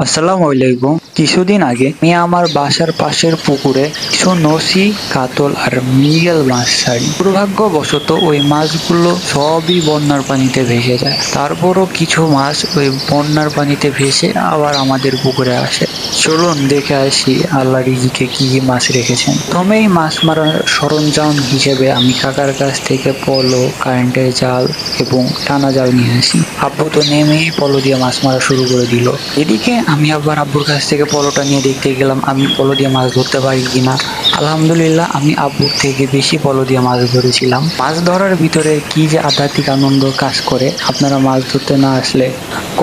আসসালামু আলাইকুম। কিছুদিন আগে আমি আমার বাসার পাশের পুকুরে কিছু নসি, কাতল আর মৃগেল মাছ ছাড়ি। দুর্ভাগ্যবশত ওই মাছগুলো সবই বন্যার পানিতে ভেসে যায়। তারপরও কিছু মাছ ওই বন্যার পানিতে ভেসে আবার আমাদের পুকুরে আসে। চলুন দেখে আসি আল্লাহ রিজিকে কি কি মাছ রেখেছেন। প্রথমেই মাছ মারার সরঞ্জাম হিসেবে আমি কাকার কাছ থেকে পলো, কারেন্টের জাল এবং টানা জাল নিয়ে আসি। আব্বু তো নেমেই পলো দিয়ে মাছ মারা শুরু করে দিল। এদিকে আমি আবার আব্বুর কাছ থেকে পলোটা নিয়ে দেখতে গেলাম আমি পলো দিয়ে মাছ ধরতে পারি কিনা। আলহামদুলিল্লাহ, আমি আব্বুর থেকে বেশি পলো দিয়ে মাছ ধরেছিলাম। মাছ ধরার ভিতরে কি যে আধ্যাত্মিক আনন্দ কাজ করে, আপনারা মাছ ধরতে না আসলে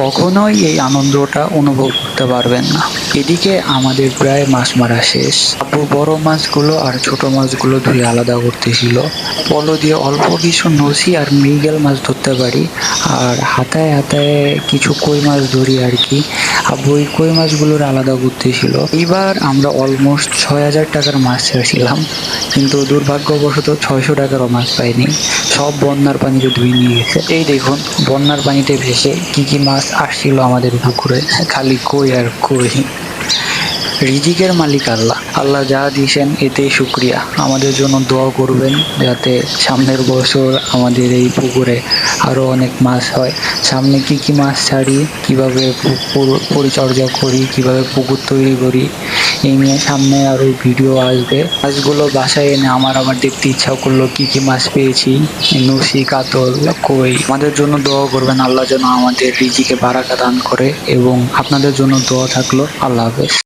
কখনোই এই আনন্দটা অনুভব করতে পারবেন না। এদিকে আমাদের প্রায় মাছ মারা শেষ। আব্বু বড় মাছগুলো আর ছোট মাছগুলো ধুয়ে আলাদা করতেছিল। পলো দিয়ে অল্প কিছু নসি আর মৃগেল মাছ ধরতে পারি, আর হাতায় হাতায় কিছু কই মাছ ধরি আর কি। আব্বু ওই কই মাছগুলোর আলাদা করতেছিল। এইবার আমরা অলমোস্ট ৬,০০০ টাকার মাছ ছেড়েছিলাম, কিন্তু দুর্ভাগ্যবশত ৬০০ টাকারও মাছ পাইনি। সব বন্যার পানিতে ধুয়ে নিয়ে গেছে। এই দেখুন, বন্যার পানিতে ভেসে কি কি মাছ আসছিল আমাদের পুকুরে, খালি কই আর কই। রিজিকের মালিক আল্লাহ। আল্লাহ যা দিয়েছেন এতেই শুকরিয়া। আমাদের জন্য দোয়া করবেন যাতে সামনের বছর আমাদের এই পুকুরে আরো অনেক মাছ হয়। সামনে কি কি মাছ ছাড়ি, কিভাবে পুকুর পরিচর্যা করি, কিভাবে পুকুর তৈরি করি, এই নিয়ে সামনে আরো ভিডিও আসবে। মাছগুলো বাসায় এনে আমার আবার দেখতে ইচ্ছা করলো কি কি মাছ পেয়েছি, নসি, কাতল, কই। আমাদের জন্য দোয়া করবেন, আল্লাহ যেন আমাদের রিজিকে বারাকা দান করে, এবং আপনাদের জন্য দোয়া থাকলো। আল্লাহ হাফেজ।